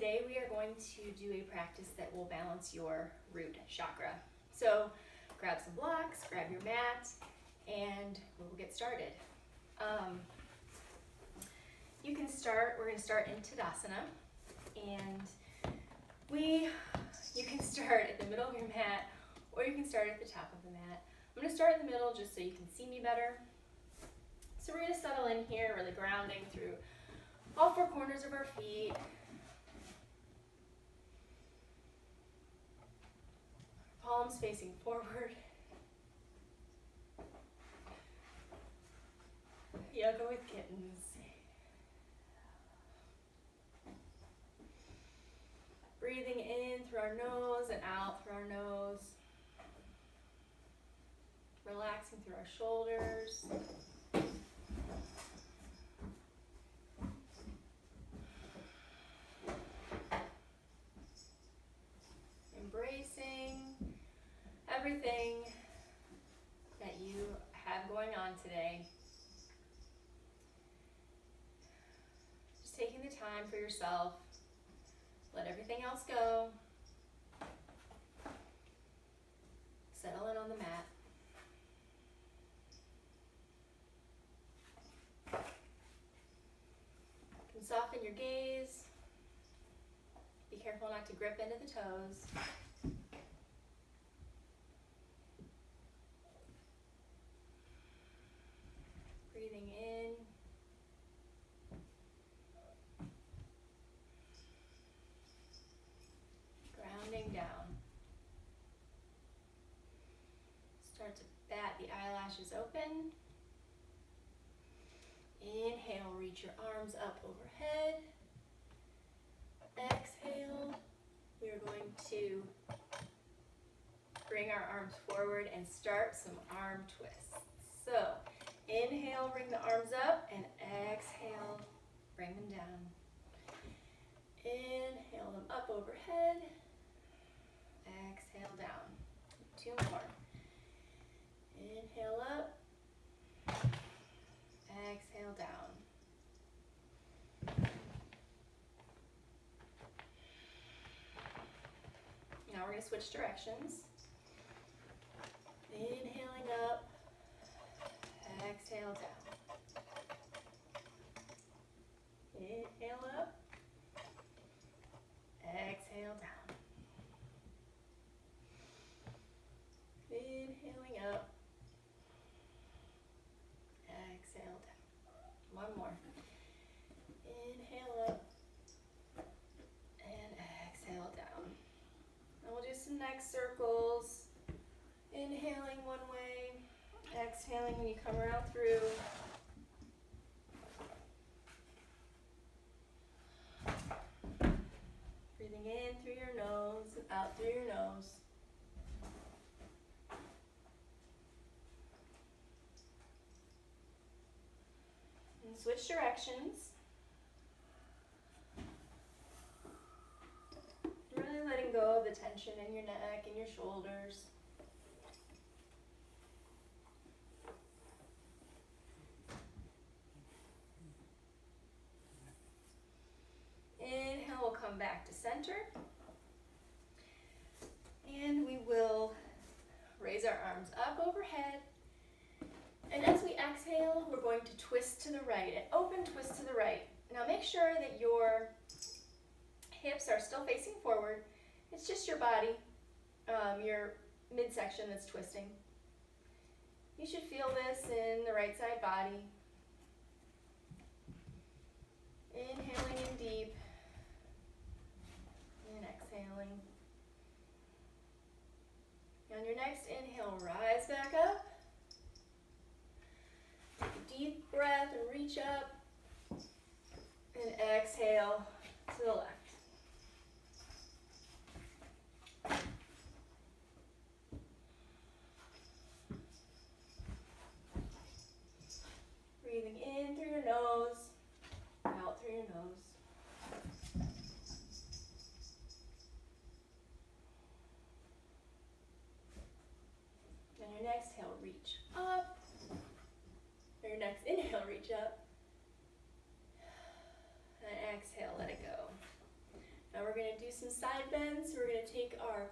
today we are going to do a practice that will balance your root chakra. So grab some blocks, grab your mat, and we'll get started. We're going to start in Tadasana, and you can start at the middle of your mat, or you can start at the top of the mat. I'm going to start in the middle just so you can see me better. So we're going to settle in here, really grounding through all four corners of our feet. Palms facing forward. Yoga with kittens. Breathing in through our nose and out through our nose. Relaxing through our shoulders. Embracing everything that you have going on today. Just taking the time for yourself. Let everything else go. Settle in on the mat. You can soften your gaze. Be careful not to grip into the toes. Breathing in. Grounding down. Start to bat the eyelashes open. Inhale, reach your arms up overhead. Exhale, we are going to bring our arms forward and start some arm twists. So, inhale, bring the arms up, and exhale, bring them down. Inhale them up overhead. Exhale down. 2 more. Inhale up. Exhale down. Now we're going to switch directions. Inhaling up. Exhale down. Inhale up. Exhale down. Inhaling up. Exhale down. One more. Inhale up. And exhale down. And we'll do some neck circles. Inhaling one way. Exhaling when you come around through. Breathing in through your nose and out through your nose. And switch directions. Really letting go of the tension in your neck and your shoulders. Inhale, we'll come back to center. And we will raise our arms up overhead. And as we exhale, we're going to twist to the right, an open twist to the right. Now make sure that your hips are still facing forward. It's just your body, your midsection that's twisting. You should feel this in the right side body. Inhaling in deep. And exhaling. On your next inhale, rise back up. Take a deep breath and reach up. And exhale to the left. Breathing in through your nose, out through your nose. And your next exhale, reach up. Or your next inhale, reach up. And exhale, let it some side bends. So we're going to take our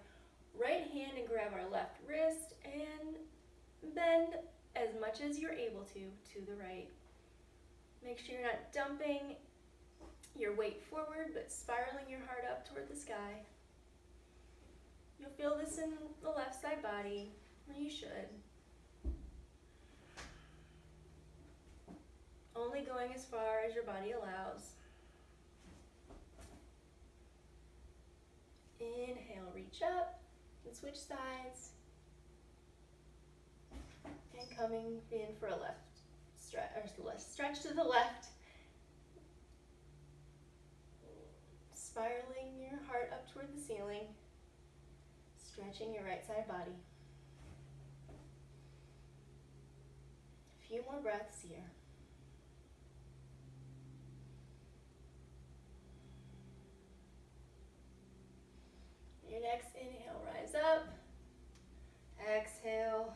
right hand and grab our left wrist and bend as much as you're able to the right. Make sure you're not dumping your weight forward, but spiraling your heart up toward the sky. You'll feel this in the left side body, or you should. Only going as far as your body allows. Inhale, reach up and switch sides. And coming in for a left stretch to the left. Spiraling your heart up toward the ceiling. Stretching your right side body. A few more breaths here. Your next inhale, rise up. Exhale,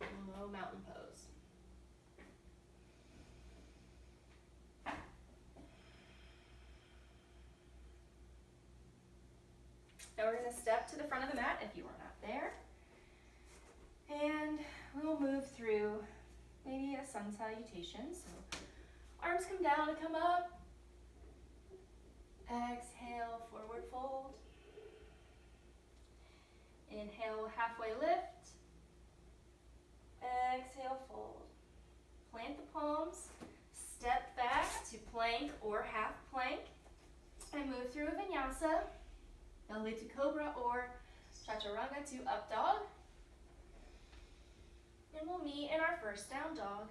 low mountain pose. Now we're going to step to the front of the mat if you are not there. And we'll move through maybe a sun salutation. So arms come down and come up. Exhale, forward fold. Inhale, halfway lift. Exhale, fold. Plant the palms. Step back to plank or half plank. And move through a vinyasa. Belly to cobra or chaturanga to up dog. And we'll meet in our first down dog.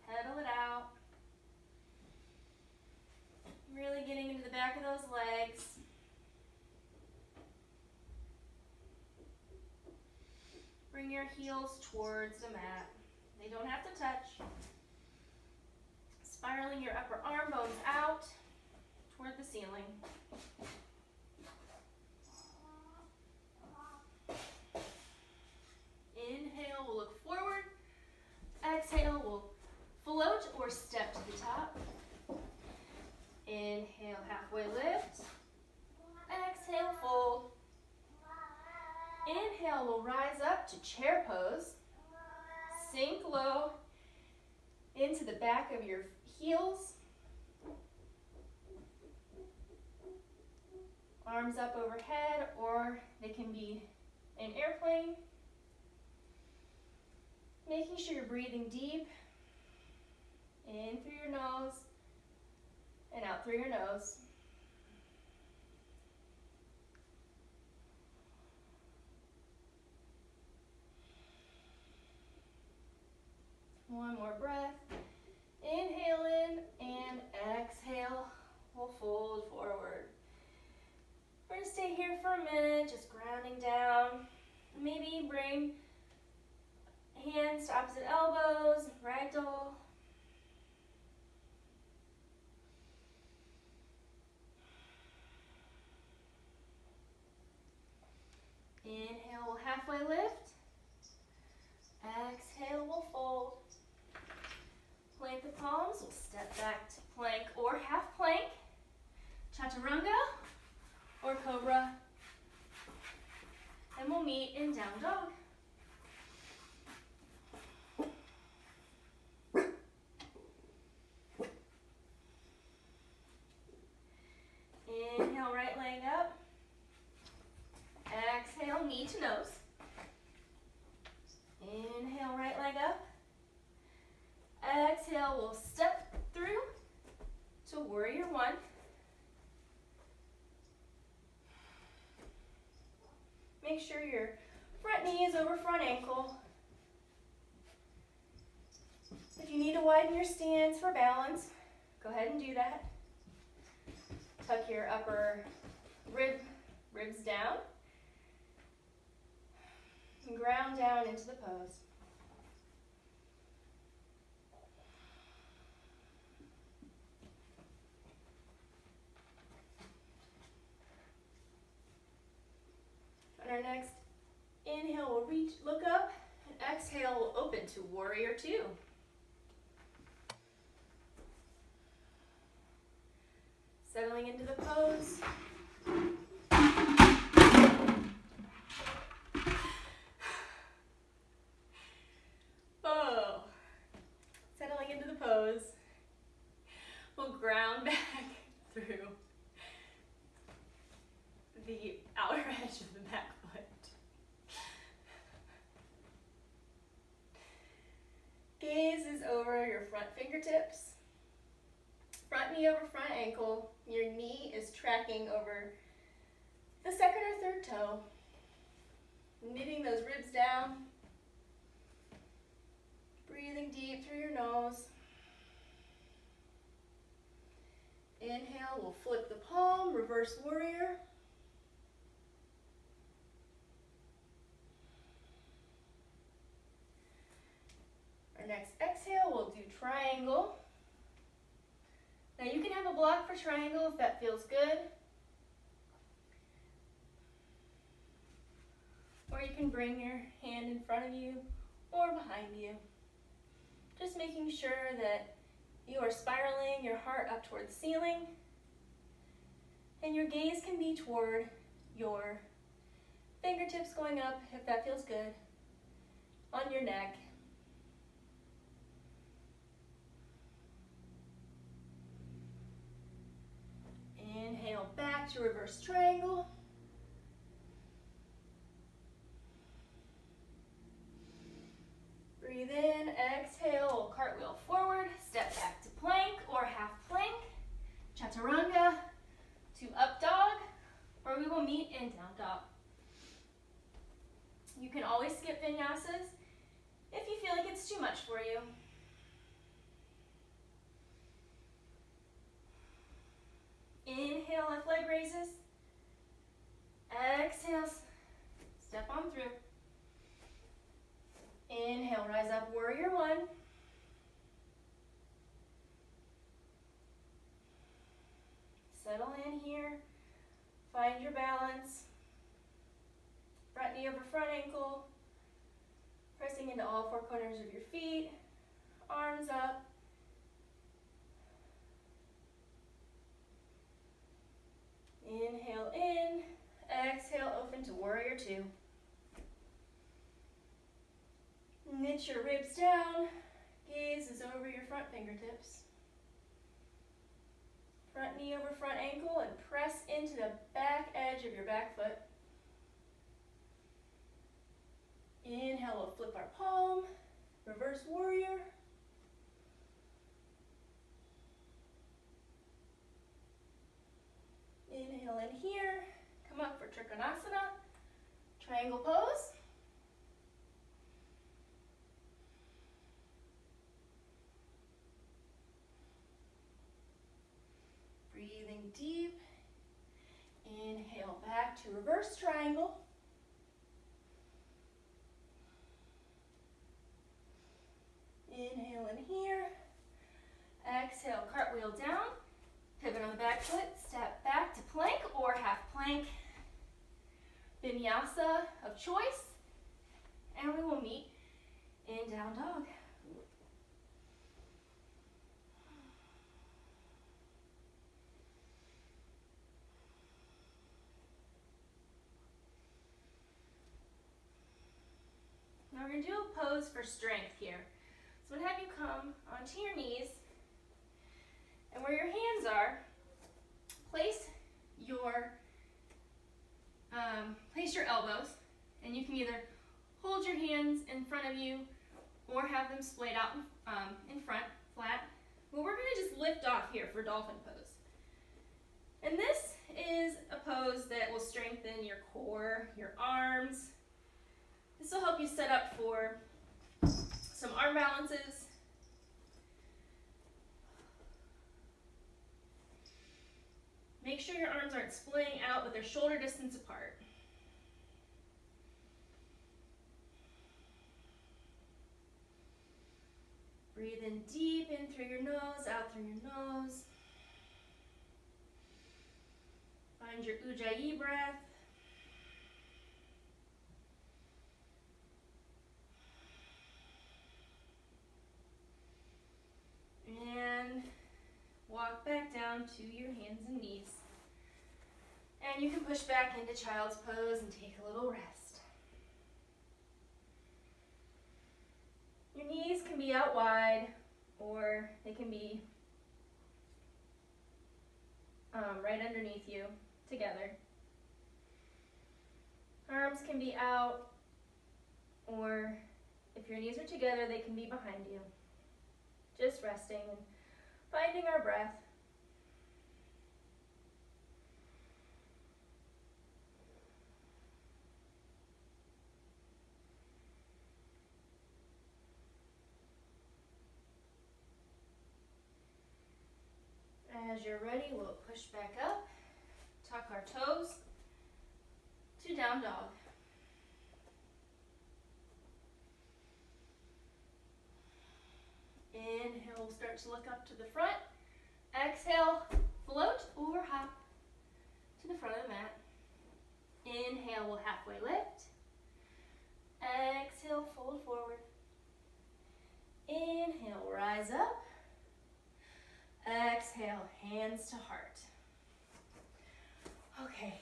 Pedal it out. Really getting into the back of those legs. Bring your heels towards the mat. They don't have to touch. Spiraling your upper arm bones out toward the ceiling. Inhale, we'll look forward. Exhale, we'll float or step to the top. Inhale, halfway lift. Exhale, fold. Inhale, we'll rise up to chair pose. Sink low into the back of your heels. Arms up overhead, or they can be an airplane. Making sure you're breathing deep. In through your nose and out through your nose. One more breath. Inhale in and exhale. We'll fold forward. We're going to stay here for a minute, just grounding down. Maybe bring hands to opposite elbows, ragdoll. Inhale, we'll halfway lift. Exhale, we'll fold. Plant the palms, we'll step back to plank or half plank. Chaturanga or cobra. And we'll meet in down dog. Inhale, right leg up. Exhale, knee to nose. Inhale, right leg up. Exhale, we'll step through to warrior one. Make sure your front knee is over front ankle. If you need to widen your stance for balance, go ahead and do that. Tuck your upper ribs down. And ground down into the pose. On our next inhale, we'll reach, look up, and exhale, we'll open to warrior two. Settling into the pose. the outer edge of the back foot. Gaze is over your front fingertips. Front knee over front ankle. Your knee is tracking over the second or third toe. Knitting those ribs down. Breathing deep through your nose. Inhale, we'll flip the palm, reverse warrior. Our next exhale, we'll do triangle. Now you can have a block for triangle if that feels good. Or you can bring your hand in front of you or behind you. Just making sure that you are spiraling your heart up toward the ceiling, and your gaze can be toward your fingertips going up, if that feels good, on your neck. Inhale back to reverse triangle. Breathe in, exhale, cartwheel forward, step back to plank or half plank, chaturanga to up dog, or we will meet in down dog. You can always skip vinyasas if you feel like it's too much for you. Inhale, left leg raises. Exhale, step on through. Inhale, rise up, warrior one. Settle in here. Find your balance. Front knee over front ankle. Pressing into all four corners of your feet. Arms up. Inhale in. Exhale, open to warrior two. Knit your ribs down. Gaze is over your front fingertips. Front knee over front ankle and press into the back edge of your back foot. Inhale, we'll flip our palm. Reverse warrior. Inhale in here. Come up for Trikonasana. Triangle pose. Breathing deep. Inhale back to reverse triangle. Inhale in here. Exhale, cartwheel down. Pivot on the back foot. Step back to plank or half plank. Vinyasa of choice. And we will meet in down dog. Now we're going to do a pose for strength here. So I'm going to have you come onto your knees, and where your hands are, place your elbows, and you can either hold your hands in front of you or have them splayed out in front, flat. Well, we're going to just lift off here for dolphin pose. And this is a pose that will strengthen your core, your arms. This will help you set up for some arm balances. Make sure your arms aren't splitting out, but they're shoulder distance apart. Breathe in deep, in through your nose, out through your nose. Find your Ujjayi breath. And walk back down to your hands and knees. And you can push back into child's pose and take a little rest. Your knees can be out wide, or they can be right underneath you together. arms can be out, or if your knees are together, they can be behind you. Just resting and finding our breath. As you're ready, we'll push back up, tuck our toes to down dog. Inhale, we'll start to look up to the front. Exhale, float or hop to the front of the mat. Inhale, we'll halfway lift. Exhale, fold forward. Inhale, rise up. Exhale, hands to heart. Okay,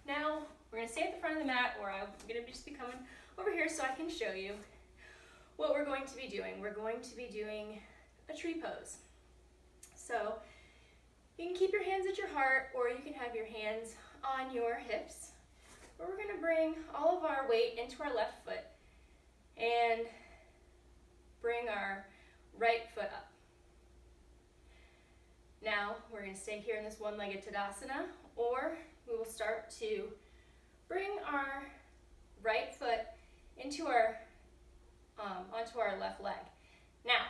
now we're gonna stay at the front of the mat, or I'm gonna just be coming over here so I can show you what we're going to be doing. We're going to be doing a tree pose. So you can keep your hands at your heart, or you can have your hands on your hips. But we're gonna bring all of our weight into our left foot and bring our right foot up. Now we're going to stay here in this one-legged Tadasana, or we will start to bring our right foot into our onto our left leg. Now,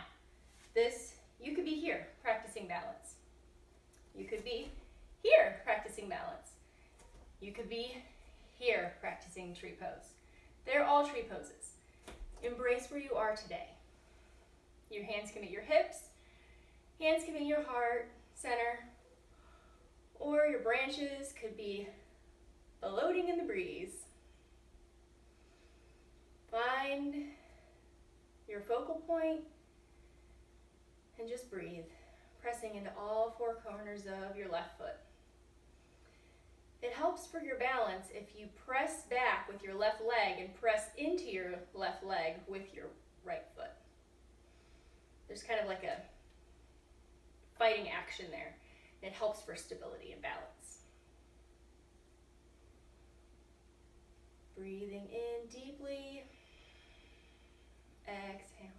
you could be here practicing balance. You could be here practicing balance. You could be here practicing tree pose. They're all tree poses. Embrace where you are today. Your hands can be at your hips, hands can be your heart center, or your branches could be floating in the breeze. Find your focal point and just breathe, pressing into all four corners of your left foot. It helps for your balance if you press back with your left leg and press into your left leg with your right foot. There's kind of like a fighting action there. It helps for stability and balance. Breathing in deeply, exhaling.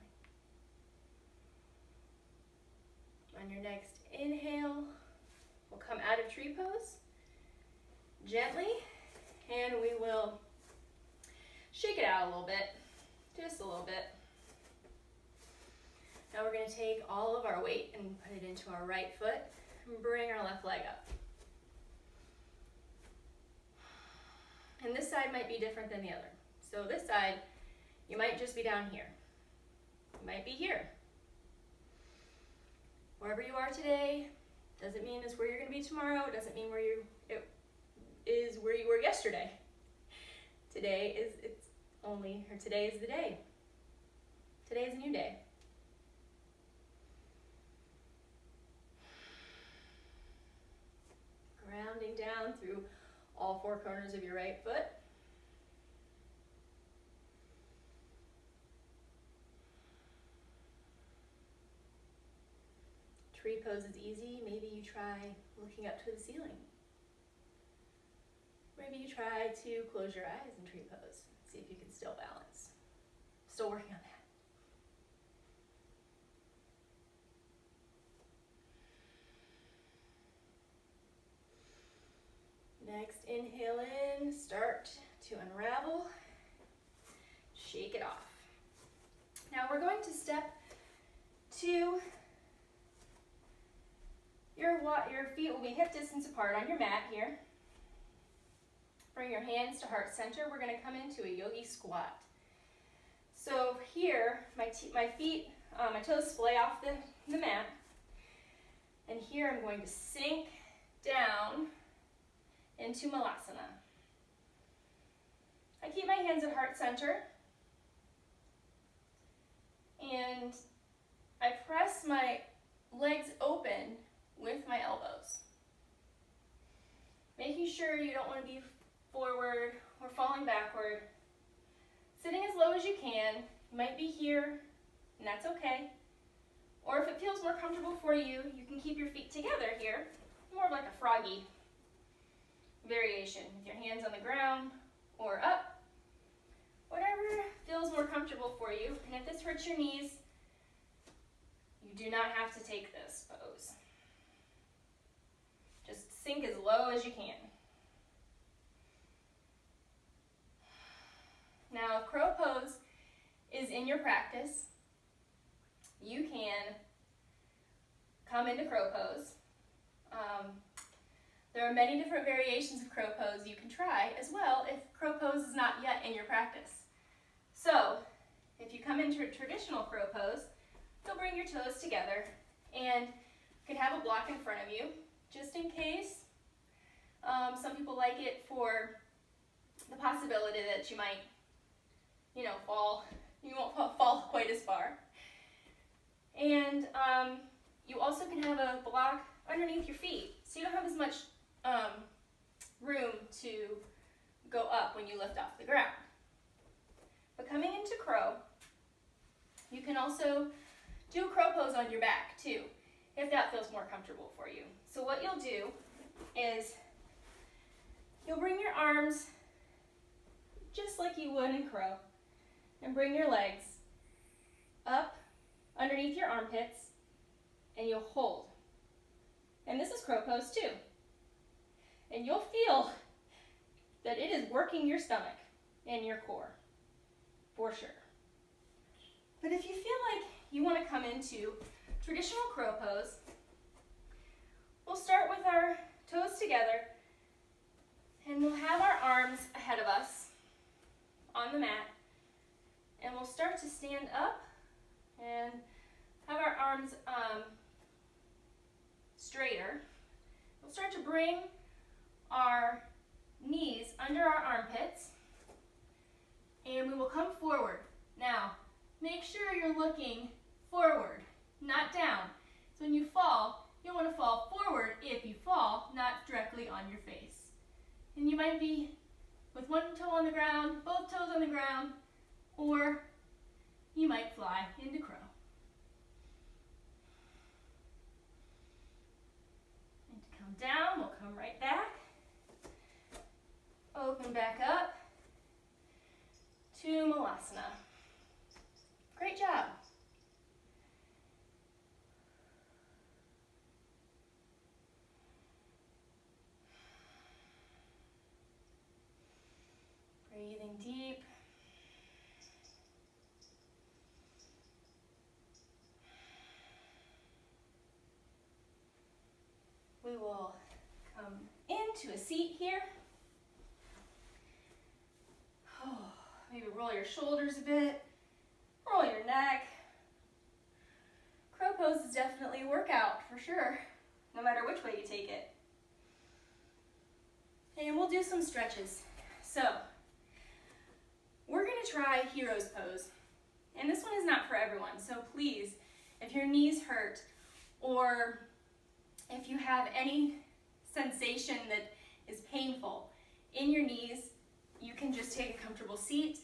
On your next inhale, we'll come out of tree pose gently, and we will shake it out a little bit, just a little bit. Now we're going to take all of our weight and put it into our right foot and bring our left leg up. And this side might be different than the other. So this side, you might just be down here. You might be here. Wherever you are today doesn't mean it's where you're going to be tomorrow. It doesn't mean it is where you were yesterday. Today is the day. Today is a new day. Grounding down through all four corners of your right foot. Tree pose is easy. Maybe you try looking up to the ceiling. Maybe you try to close your eyes in tree pose. See if you can still balance. Still working on that. Next, inhale in, start to unravel, shake it off. Now we're going to step to your feet will be hip distance apart on your mat here. Bring your hands to heart center. We're going to come into a yogi squat. So here, my feet, my toes splay off the mat. And here I'm going to sink down into Malasana. I keep my hands at heart center. And I press my legs open with my elbows. Making sure you don't want to be forward or falling backward. Sitting as low as you can. You might be here, and that's okay. Or if it feels more comfortable for you, you can keep your feet together here. More of like a froggy variation with your hands on the ground or up Whatever feels more comfortable for you. And if this hurts your knees, you do not have to take this pose. Just sink as low as you can. Now, if crow pose is in your practice, you can come into crow pose. There are many different variations of crow pose you can try as well if crow pose is not yet in your practice. So, if you come into a traditional crow pose, you'll bring your toes together and you can have a block in front of you just in case. Some people like it for the possibility that you might, fall. You won't fall quite as far. And you also can have a block underneath your feet, so you don't have as much room to go up when you lift off the ground. But coming into crow, you can also do a crow pose on your back too, if that feels more comfortable for you. So what you'll do is you'll bring your arms just like you would in crow, and bring your legs up underneath your armpits, and you'll hold. And this is crow pose too. And you'll feel that it is working your stomach and your core, for sure. But if you feel like you want to come into traditional crow pose, we'll start with our toes together, and we'll have our arms ahead of us on the mat, and we'll start to stand up and have our arms straighter. We'll start to bring our knees under our armpits, and we will come forward. Now, make sure you're looking forward, not down. So when you fall, you want to fall forward if you fall, not directly on your face. And you might be with one toe on the ground, both toes on the ground, or you might fly into crow. And to come down, we'll come right back. Open back up to Malasana. Great job. Breathing deep. We will come into a seat here. Maybe roll your shoulders a bit, roll your neck. Crow pose is definitely a workout for sure, no matter which way you take it. And we'll do some stretches. So, we're going to try hero's pose. And this one is not for everyone, so please, if your knees hurt or if you have any sensation that is painful in your knees, you can just take a comfortable seat,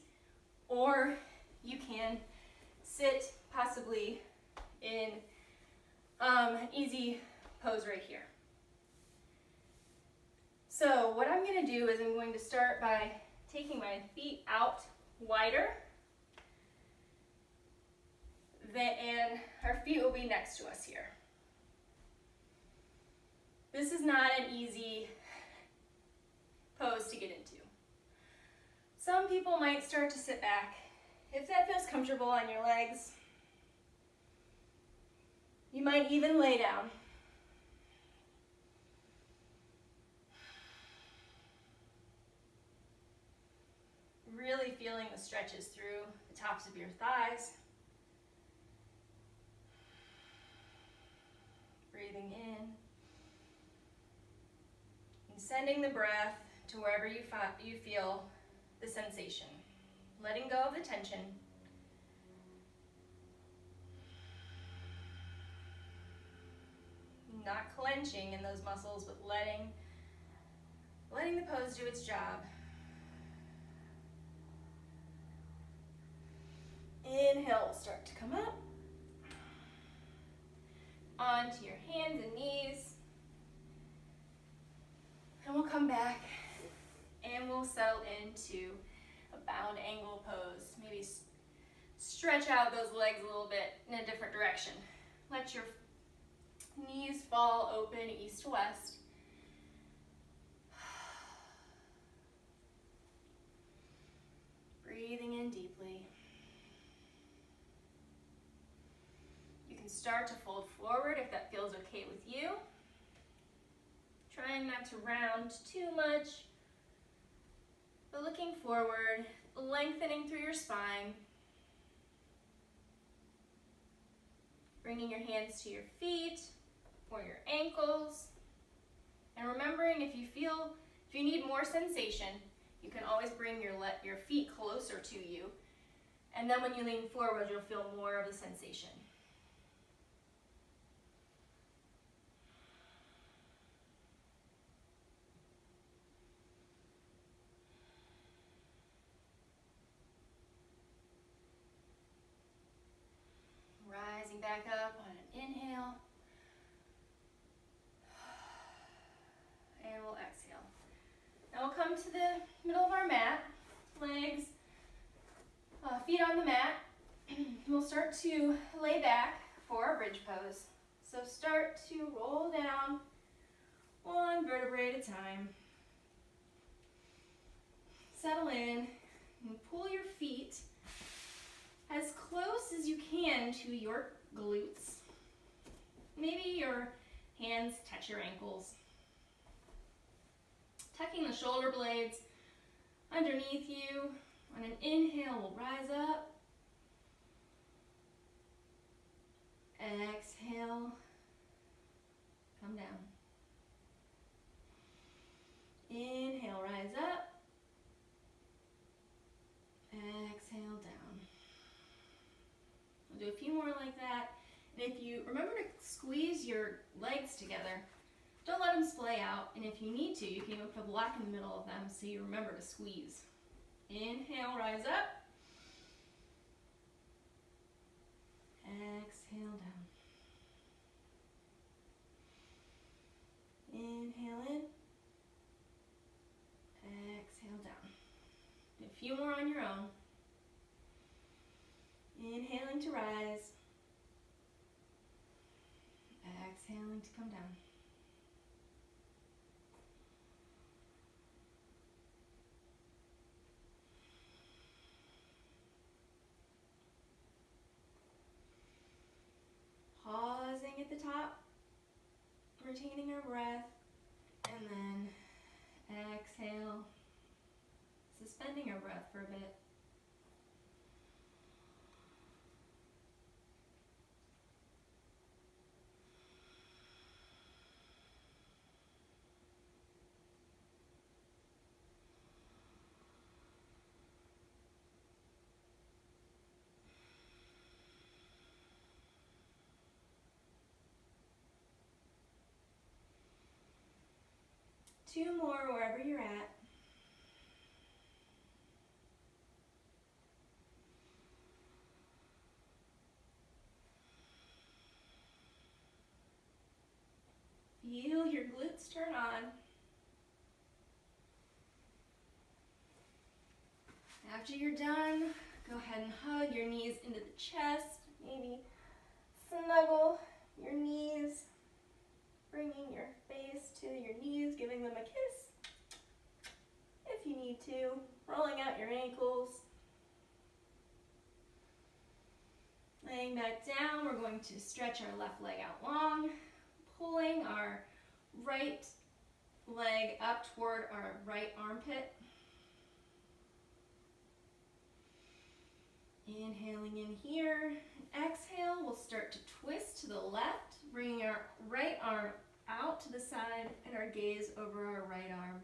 or you can sit possibly in an easy pose right here. So what I'm going to do is I'm going to start by taking my feet out wider, and our feet will be next to us here. This is not an easy pose to get into. Some people might start to sit back. If that feels comfortable on your legs, you might even lay down. Really feeling the stretches through the tops of your thighs. Breathing in. And sending the breath to wherever you feel the sensation. Letting go of the tension. Not clenching in those muscles, but letting the pose do its job. Inhale, start to come up. Onto your hands and knees. And we'll come back and we'll settle into a bound angle pose. Maybe stretch out those legs a little bit in a different direction. Let your knees fall open east to west. Breathing in deeply. You can start to fold forward if that feels okay with you. Trying not to round too much, but looking forward, lengthening through your spine. Bringing your hands to your feet or your ankles. And remembering if you need more sensation, you can always bring your feet closer to you. And then when you lean forward, you'll feel more of the sensation. Rising back up on an inhale. And we'll exhale. Now we'll come to the middle of our mat, legs, feet on the mat. We'll start to lay back for our bridge pose. So start to roll down one vertebrae at a time. Settle in and pull your feet as close as you can to your glutes. Maybe your hands touch your ankles. Tucking the shoulder blades underneath you. On an inhale, we'll rise up. Exhale, come down. Inhale, rise up. Exhale, down. We'll do a few more like that. And if you remember to squeeze your legs together, don't let them splay out. And if you need to, you can even put a block in the middle of them so you remember to squeeze. Inhale, rise up. Exhale, down. Inhale in. Exhale, down. A few more on your own. Inhaling to rise. Exhaling to come down. Pausing at the top, retaining our breath, and then exhale, suspending our breath for a bit. Two more wherever you're at. Feel your glutes turn on. After you're done, go ahead and hug your knees into the chest. Maybe snuggle your knees, bringing your face to your knees, giving them a kiss. If you need to, rolling out your ankles. Laying back down, we're going to stretch our left leg out long, pulling our right leg up toward our right armpit. Inhaling in here. Exhale, we'll start to twist to the left, bringing our right arm out to the side and our gaze over our right arm.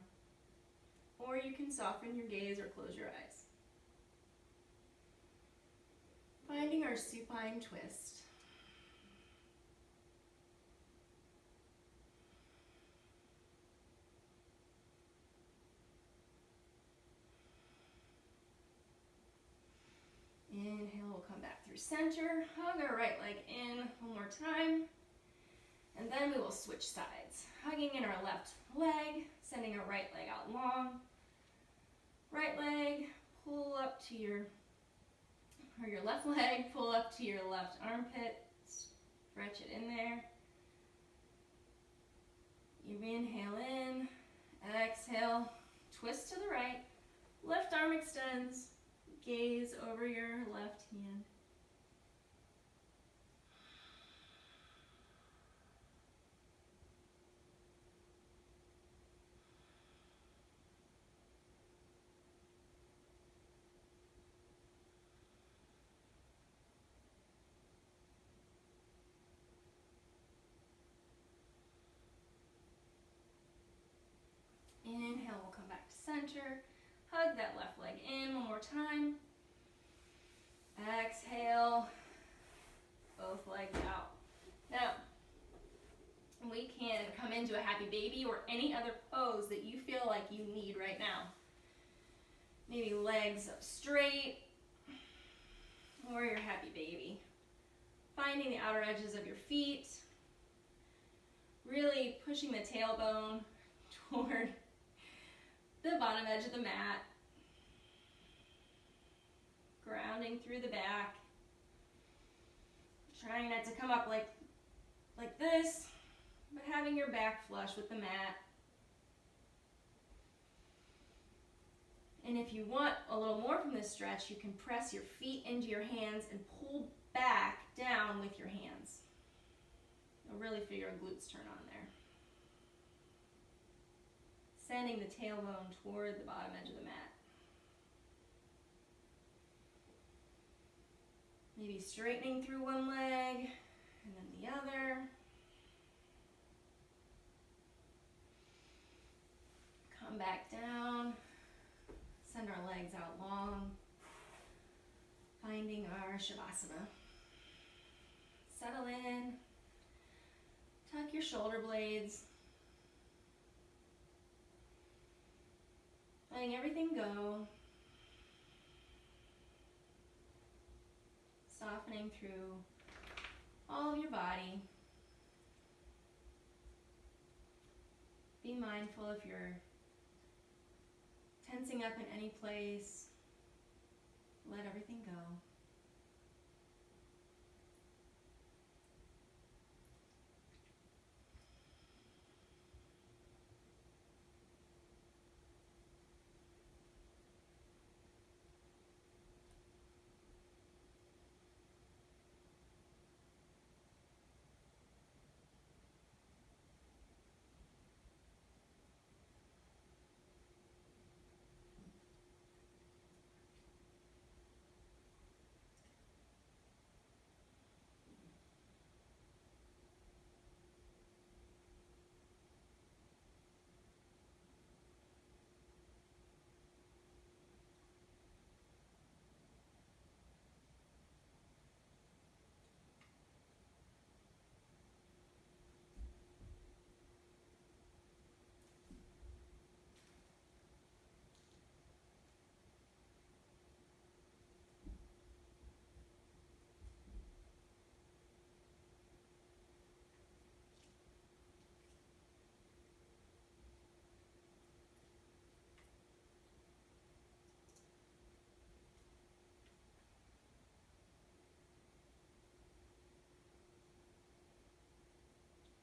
Or you can soften your gaze or close your eyes. Finding our supine twist. Inhale, we'll come back through center. Hug our right leg in one more time. And then we will switch sides. Hugging in our left leg, sending our right leg out long. Right leg, pull up to your left leg, pull up to your left armpit, stretch it in there. You inhale in, exhale, twist to the right, left arm extends, gaze over your left hand. Inhale, we'll come back to center. Hug that left leg in one more time. Exhale, both legs out. Now, we can come into a happy baby or any other pose that you feel like you need right now. Maybe legs up straight, or your happy baby. Finding the outer edges of your feet, really pushing the tailbone toward the bottom edge of the mat, grounding through the back, trying not to come up like this, but having your back flush with the mat. And if you want a little more from this stretch, you can press your feet into your hands and pull back down with your hands. You'll really feel your glutes turn on there. Sending the tailbone toward the bottom edge of the mat. Maybe straightening through one leg and then the other. Come back down. Send our legs out long. Finding our Shavasana. Settle in. Tuck your shoulder blades. Letting everything go. Softening through all of your body. Be mindful if you're tensing up in any place. Let everything go.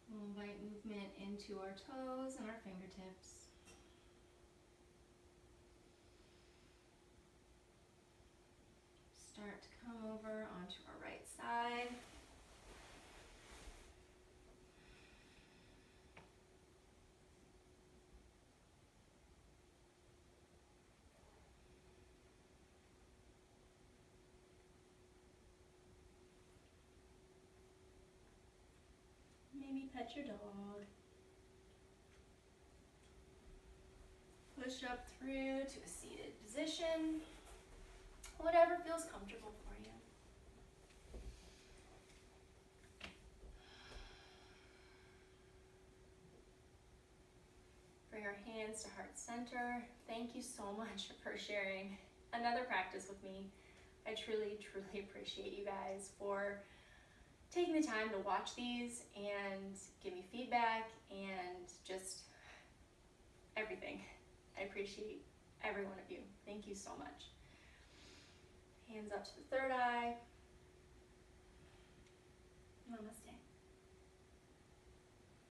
We'll invite movement into our toes and our fingertips. Start to come over onto our right side. Maybe pet your dog. Push up through to a seated position. Whatever feels comfortable for you. Bring our hands to heart center. Thank you so much for sharing another practice with me. I truly, truly appreciate you guys for taking the time to watch these and give me feedback and just everything. I appreciate every one of you. Thank you so much. Hands up to the third eye. Namaste.